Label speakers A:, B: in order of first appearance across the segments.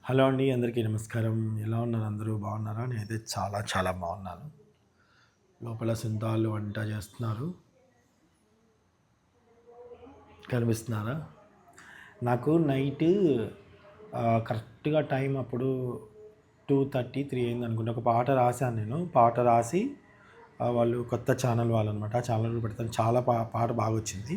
A: Hello అండి, అందరికీ నమస్కారం. ఎలా ఉన్నారు? అందరూ బాగున్నారా? నేనైతే చాలా చాలా బాగున్నాను. లోపల సుంతాలు వంట చేస్తున్నారు. కనిపిస్తున్నారా? నాకు నైట్ కరెక్ట్గా టైం అప్పుడు 2:30, 3 అయింది అనుకుంటా. ఒక పాట రాశాను నేను. పాట రాసి వాళ్ళు కొత్త ఛానల్ వాళ్ళనమాట. ఆ ఛానల్లో పెడతాను. చాలా పాట బాగా వచ్చింది.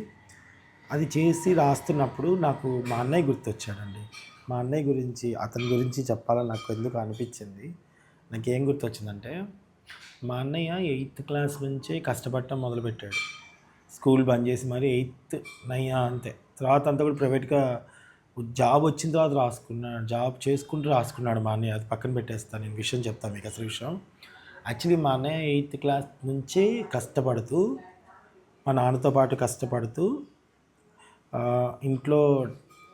A: అది చేసి రాస్తున్నప్పుడు నాకు మా అన్నయ్య గుర్తొచ్చాడండి. మా అన్నయ్య గురించి, అతని గురించి చెప్పాలని నాకు ఎందుకు అనిపించింది. నాకేం గుర్తొచ్చిందంటే, మా అన్నయ్య 8th క్లాస్ నుంచే కష్టపడటం మొదలుపెట్టాడు. స్కూల్ బంద్ చేసి మరి 8th, 9 అంతే. తర్వాత అంతా కూడా ప్రైవేట్గా జాబ్ వచ్చిన తర్వాత రాసుకున్నాడు. జాబ్ చేసుకుంటూ రాసుకున్నాడు మా అన్నయ్య. అది పక్కన పెట్టేస్తాను. నేను విషయం చెప్తాను మీకు అసలు విషయం. యాక్చువల్లీ మా అన్నయ్య 8th క్లాస్ నుంచే కష్టపడుతూ, మా నాన్నతో పాటు కష్టపడుతూ ఇంట్లో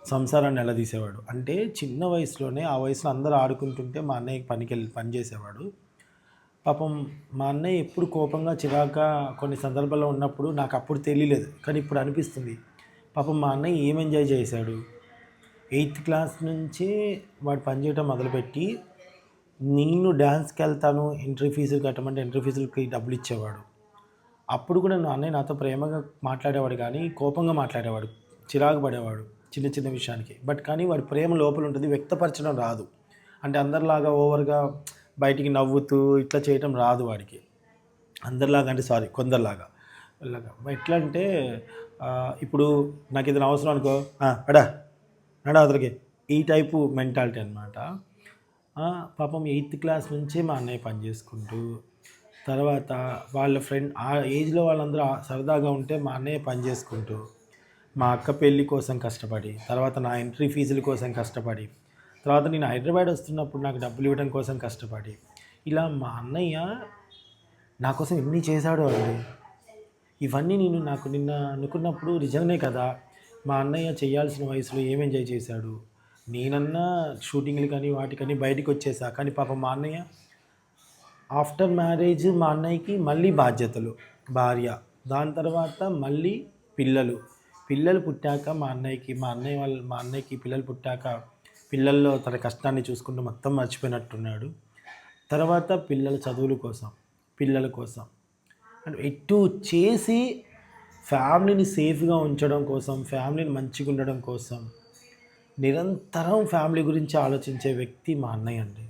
A: సంసారాన్ని నిలదీసేవాడు. అంటే చిన్న వయసులోనే, ఆ వయసులో అందరూ ఆడుకుంటుంటే మా అన్నయ్య పని చేసేవాడు. పాపం మా అన్నయ్య ఎప్పుడు కోపంగా, చిరాగ్గా కొన్ని సందర్భాల్లో ఉన్నప్పుడు నాకు అప్పుడు తెలియలేదు, కానీ ఇప్పుడు అనిపిస్తుంది. పాపం మా అన్నయ్య ఏం ఎంజాయ్ చేశాడు. 8th క్లాస్ నుంచే వాడు పనిచేయటం మొదలుపెట్టి, నేను డ్యాన్స్కి వెళ్తాను, ఎంట్రీ ఫీజులు కట్టమంటే ఎంట్రీ ఫీజులకి డబ్బులు ఇచ్చేవాడు. అప్పుడు కూడా నా అన్నయ్య నాతో ప్రేమగా మాట్లాడేవాడు, కానీ కోపంగా మాట్లాడేవాడు, చిరాకు పడేవాడు చిన్న చిన్న విషయానికి. బట్ కానీ వాడి ప్రేమ లోపల ఉంటుంది, వ్యక్తపరచడం రాదు. అంటే అందరిలాగా ఓవర్గా బయటికి నవ్వుతూ ఇట్లా చేయటం రాదు వాడికి. అందరిలాగా అంటే సారీ, కొందరిలాగా ఇలాగా. ఎట్లా అంటే ఇప్పుడు నాకు ఏదైనా అవసరం అనుకో, అడా నడా అతనికి, ఈ టైపు మెంటాలిటీ అనమాట. పాపం 8th క్లాస్ నుంచే మా అన్నయ్య పని చేసుకుంటూ, తర్వాత వాళ్ళ ఫ్రెండ్ ఆ ఏజ్లో వాళ్ళందరూ సరదాగా ఉంటే మా అన్నయ్య పని చేసుకుంటూ, మా అక్క పెళ్ళి కోసం కష్టపడి, తర్వాత నా ఎంట్రీ ఫీజుల కోసం కష్టపడి, తర్వాత నేను హైదరాబాద్ వస్తున్నప్పుడు నాకు డబ్బులు ఇవ్వడం కోసం కష్టపడి, ఇలా మా అన్నయ్య నా కోసం ఎన్ని చేశాడో అండి. ఇవన్నీ నాకు నిన్న అనుకున్నప్పుడు నిజమే కదా, మా అన్నయ్య చేయాల్సిన వయసులో ఏం ఎంజాయ్ చేశాడు. నేనన్నా షూటింగ్లు కానీ వాటికని బయటకు వచ్చేసా, కానీ పాపం మా అన్నయ్య ఆఫ్టర్ మ్యారేజ్ మా అన్నయ్యకి మళ్ళీ బాధ్యతలు, భార్య, దాని తర్వాత మళ్ళీ పిల్లలు పుట్టాక మా అన్నయ్యకి పిల్లలు పుట్టాక పిల్లల్లో తన కష్టాన్ని చూసుకుంటూ మొత్తం మర్చిపోయినట్టున్నాడు. తర్వాత పిల్లల పిల్లల కోసం అంటే ఎటు చేసి ఫ్యామిలీని సేఫ్గా ఉంచడం కోసం, ఫ్యామిలీని మంచిగా ఉండడం కోసం నిరంతరం ఫ్యామిలీ గురించి ఆలోచించే వ్యక్తి మా అన్నయ్య అండి.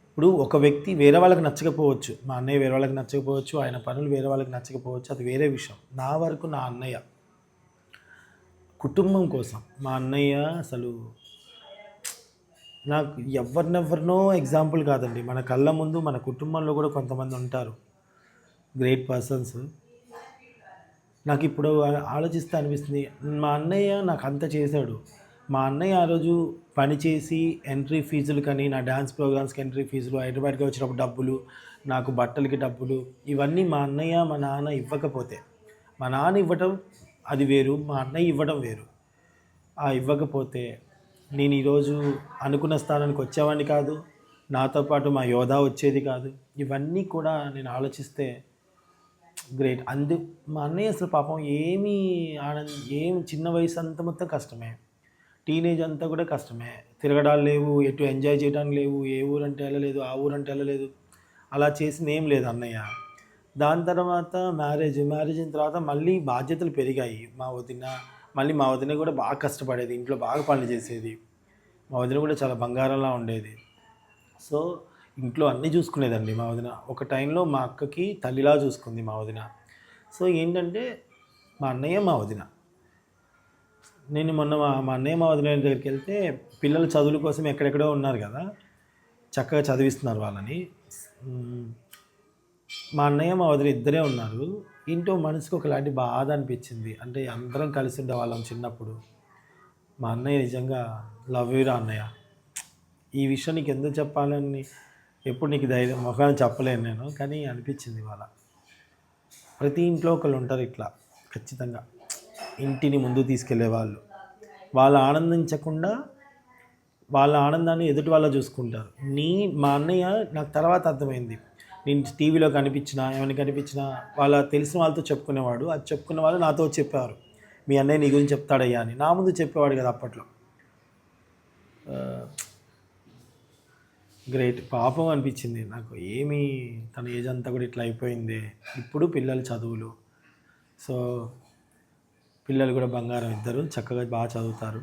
A: ఇప్పుడు ఒక వ్యక్తి వేరే వాళ్ళకి నచ్చకపోవచ్చు, మా అన్నయ్య వేరే వాళ్ళకి నచ్చకపోవచ్చు, ఆయన పనులు వేరే వాళ్ళకి నచ్చకపోవచ్చు, అది వేరే విషయం. నా వరకు నా అన్నయ్య కుటుంబం కోసం, మా అన్నయ్య అసలు నాకు ఎవరినెవరినో ఎగ్జాంపుల్ కాదండి. మన కళ్ళ ముందు మన కుటుంబంలో కూడా కొంతమంది ఉంటారు గ్రేట్ పర్సన్స్. నాకు ఇప్పుడు ఆలోచిస్తే అనిపిస్తుంది, మా అన్నయ్య నాకు అంత చేశాడు. మా అన్నయ్య ఆ రోజు పనిచేసి ఎంట్రీ ఫీజులు కానీ, నా డ్యాన్స్ ప్రోగ్రామ్స్కి ఎంట్రీ ఫీజులు, హైదరాబాద్కి వచ్చినప్పుడు డబ్బులు, నాకు బట్టలకి డబ్బులు, ఇవన్నీ మా అన్నయ్య మా నాన్న ఇవ్వకపోతే, మా నాన్న ఇవ్వటం అది వేరు, మా అన్నయ్య ఇవ్వడం వేరు. ఇవ్వకపోతే నేను ఈరోజు అనుకున్న స్థానానికి వచ్చేవాడిని కాదు, నాతో పాటు మా యోధా వచ్చేది కాదు. ఇవన్నీ కూడా నేను ఆలోచిస్తే గ్రేట్. మా అన్నయ్య అసలు పాపం ఏమి చిన్న వయసు అంతా మొత్తం కష్టమే, టీనేజ్ అంతా కూడా కష్టమే. తిరగడాలు లేవు, ఎటు ఎంజాయ్ చేయడానికి లేవు, ఏ ఊరంటే వెళ్ళలేదు, ఆ ఊరంటే వెళ్ళలేదు, అలా చేసింది ఏం లేదు అన్నయ్య. దాని తర్వాత మ్యారేజ్ అయిన తర్వాత మళ్ళీ బాధ్యతలు పెరిగాయి. మా వదిన కూడా బాగా కష్టపడేది, ఇంట్లో బాగా పనులు చేసేది. మా వదిన కూడా చాలా బంగారంలా ఉండేది. సో ఇంట్లో అన్నీ చూసుకునేదండి మా వదిన. ఒక టైంలో మా అక్కకి తల్లిలా చూసుకుంది మా వదిన. సో ఏంటంటే మా అన్నయ్య మా వదిన. నేను మొన్న మా అన్నయ్య మా వదిన దగ్గరికి వెళ్తే, పిల్లలు చదువుల కోసం ఎక్కడెక్కడో ఉన్నారు కదా, చక్కగా చదివిస్తున్నారు వాళ్ళని. మా అన్నయ్య మా వదిన ఇద్దరే ఉన్నారు. ఏంటో మనసుకు ఒకలాంటి బాధ అనిపించింది. అంటే అందరం కలిసి ఉండేవాళ్ళం చిన్నప్పుడు. మా అన్నయ్య నిజంగా లవ్ యూరా అన్నయ్య. ఈ విషయం నీకు ఎందుకు చెప్పాలని ఎప్పుడు నీకు ధైర్యం మొఖాన్ని చెప్పలేను నేను, కానీ అనిపించింది ఇవాళ. ప్రతి ఇంట్లో ఒకళ్ళు ఉంటారు ఇట్లా, ఖచ్చితంగా ఇంటిని ముందు తీసుకెళ్లే వాళ్ళు. వాళ్ళు ఆనందించకుండా వాళ్ళ ఆనందాన్ని ఎదుటి వాళ్ళ చూసుకుంటారు. మా అన్నయ్య నాకు తర్వాత అర్థమైంది. నేను టీవీలో ఏమైనా కనిపించినా వాళ్ళ తెలిసిన వాళ్ళతో చెప్పుకునేవాడు. అది చెప్పుకునే వాళ్ళు నాతో చెప్పేవారు, మీ అన్నయ్య నీ గురించి చెప్తాడయ్యా అని. నా ముందు చెప్పేవాడు కదా అప్పట్లో. గ్రేట్. పాపం అనిపించింది నాకు. ఏమి తన ఏజ్ అంతా కూడా ఇట్లా అయిపోయిందే. ఇప్పుడు పిల్లలు చదువులు. సో, పిల్లలు కూడా బంగారం, ఇద్దరు చక్కగా బాగా చదువుతారు.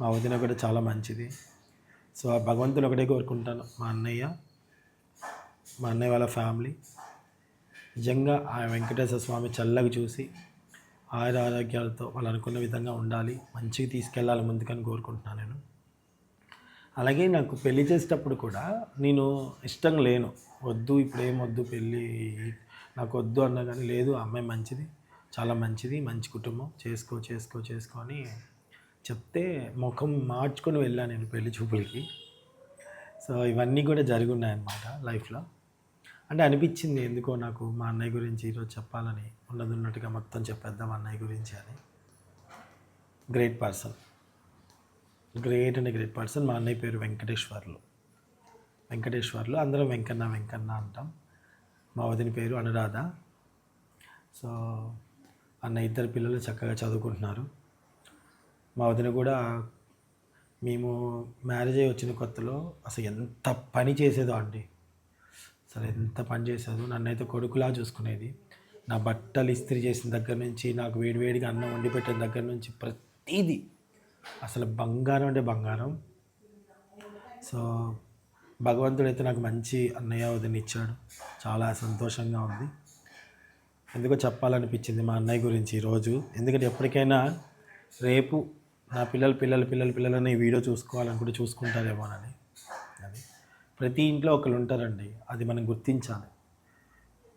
A: మా వదిన కూడా చాలా మంచిది. సో, ఆ భగవంతుని ఒకటే కోరుకుంటాను, మా అన్నయ్య వాళ్ళ ఫ్యామిలీ నిజంగా ఆ వెంకటేశ్వర స్వామి చల్లగా చూసి ఆయుర ఆరోగ్యాలతో వాళ్ళు అనుకున్న విధంగా ఉండాలి, మంచిగా తీసుకెళ్ళాలి ముందుకని కోరుకుంటున్నాను నేను. అలాగే నాకు పెళ్లి చేసేటప్పుడు కూడా నేను ఇష్టంగా లేను, వద్దు ఇప్పుడు ఏం వద్దు పెళ్ళి నాకు వద్దు అన్నా కానీ, లేదు ఆ అమ్మాయి మంచిది, చాలా మంచిది, మంచి కుటుంబం, చేసుకో అని చెప్తే ముఖం మార్చుకొని వెళ్ళాను నేను పెళ్లి చూపులకి. సో ఇవన్నీ కూడా జరిగి ఉన్నాయన్నమాట లైఫ్లో. అంటే అనిపించింది ఎందుకో నాకు మా అన్నయ్య గురించి ఈరోజు చెప్పాలని, ఉన్నట్టుగా మొత్తం చెప్పేద్దాం అన్నయ్య గురించి అని. Great person, great and great person. మా అన్నయ్య పేరు వెంకటేశ్వర్లు. అందరం వెంకన్న అంటాం. మా వదిన పేరు అనురాధ. సో అన్న ఇద్దరు పిల్లలు చక్కగా చదువుకుంటున్నారు. మా వదిన కూడా మేము మ్యారేజ్ అయ్యి వచ్చిన కొత్తలో అసలు ఎంత పని చేసేదో అండి, అసలు ఎంత పని చేసేదో. నన్నైతే కొడుకులా చూసుకునేది. నా బట్టలు ఇస్త్రీ చేసిన దగ్గర నుంచి, నాకు వేడివేడిగా అన్నం వండి పెట్టిన దగ్గర నుంచి ప్రతిదీ అసలు బంగారం అంటే బంగారం. సో భగవంతుడైతే నాకు మంచి అన్నయ్య వదిన ఇచ్చాడు. చాలా సంతోషంగా ఉంది. ఎందుకో చెప్పాలనిపించింది మా అన్నయ్య గురించి ఈరోజు. ఎందుకంటే ఎప్పటికైనా రేపు నా పిల్లలని ఈ వీడియో చూసుకోవాలనుకుంటే చూసుకుంటారేమోనని. అది ప్రతి ఇంట్లో ఒకరు ఉంటారండి, అది మనం గుర్తించాలి.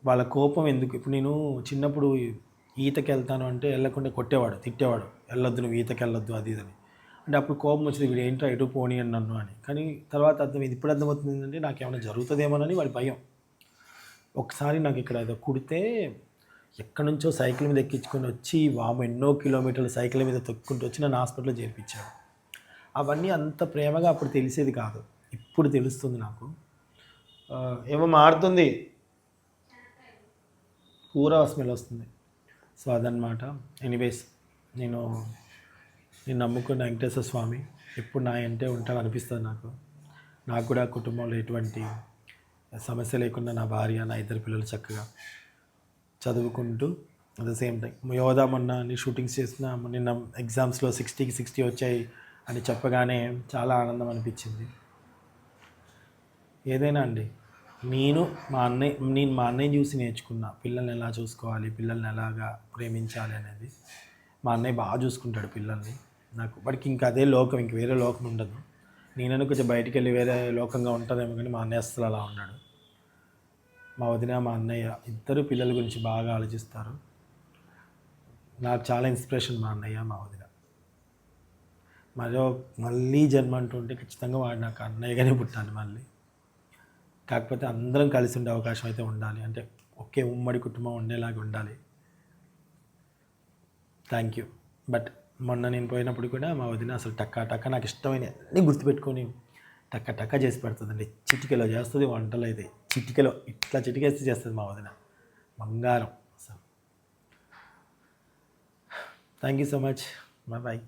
A: వాళ్ళ కోపం ఎందుకు, ఇప్పుడు నేను చిన్నప్పుడు ఈతకి వెళ్తాను అంటే వెళ్ళకుండా కొట్టేవాడు, తిట్టేవాడు, వెళ్ళొద్దు నువ్వు ఈతకి వెళ్ళొద్దు అది ఇదని. అంటే అప్పుడు కోపం వచ్చింది, వీడు ఏంటో ఎటు పోనీ అని నన్ను అని. కానీ తర్వాత అర్థమైంది, ఇప్పుడు అర్థమవుతుంది ఏంటంటే నాకు ఏమైనా జరుగుతుందేమోనని వాడి భయం. ఒకసారి నాకు ఇక్కడ ఏదో కుడితే ఎక్కడి నుంచో సైకిల్ మీద ఎక్కించుకొని వచ్చి ఎన్నో కిలోమీటర్లు సైకిల్ మీద తొక్కుంటూ వచ్చి నన్ను హాస్పిటల్లో చేర్పించాడు. అవన్నీ అంత ప్రేమగా అప్పుడు తెలిసేది కాదు, ఇప్పుడు తెలుస్తుంది నాకు. ఏమో మారుతుంది, కూర స్మెల్ వస్తుంది. సో అదనమాట. ఎనీవేస్, నేను నమ్ముకున్న వెంకటేశ్వర స్వామి ఎప్పుడు నా అంటే ఉంటాను అనిపిస్తుంది నాకు కూడా కుటుంబంలో ఎటువంటి సమస్య లేకుండా నా భార్య, నా ఇద్దరు పిల్లలు చక్కగా చదువుకుంటూ అట్ ద సేమ్ టైం యోధా మొన్న అన్ని షూటింగ్స్ చేసిన, నిన్న ఎగ్జామ్స్లో 60కి 60 వచ్చాయి అని చెప్పగానే చాలా ఆనందం అనిపించింది. ఏదైనా అండి, నేను మా అన్నయ్య చూసి నేర్చుకున్నా పిల్లల్ని ఎలా చూసుకోవాలి, పిల్లల్ని ఎలాగా ప్రేమించాలి అనేది. మా అన్నయ్య బాగా చూసుకుంటాడు పిల్లల్ని. నాకు వాడికి ఇంకా అదే లోకం, ఇంక వేరే లోకం ఉండదు. నేనను కొంచెం బయటికి వెళ్ళి వేరే లోకంగా ఉంటుందేమో, కానీ మా అన్నయ్య అస్సలు అలా ఉన్నాడు. మా వదిన మా అన్నయ్య ఇద్దరు పిల్లల గురించి బాగా ఆలోచిస్తారు. నాకు చాలా ఇన్స్పిరేషన్ మా అన్నయ్య మా వదిన. మళ్ళీ జన్మ అంటుంటే ఖచ్చితంగా వాడు నాకు అన్నయ్యగానే పుట్టాలి మళ్ళీ. కాకపోతే అందరం కలిసి ఉండే అవకాశం అయితే ఉండాలి, అంటే ఒకే ఉమ్మడి కుటుంబం ఉండేలాగా ఉండాలి. Thank you. బట్ మొన్న నేను పోయినప్పుడు కూడా మా వదిన అసలు టక్క నాకు ఇష్టమైన అన్నీ గుర్తుపెట్టుకొని టక్క చేసి పెడుతుందండి. చిటికెలో చేస్తుంది వంటలు అయితే, చిటికెలో ఇట్లా చిటికేస్తే చేస్తుంది మా వదిన, బంగారం. So thank you so much, bye.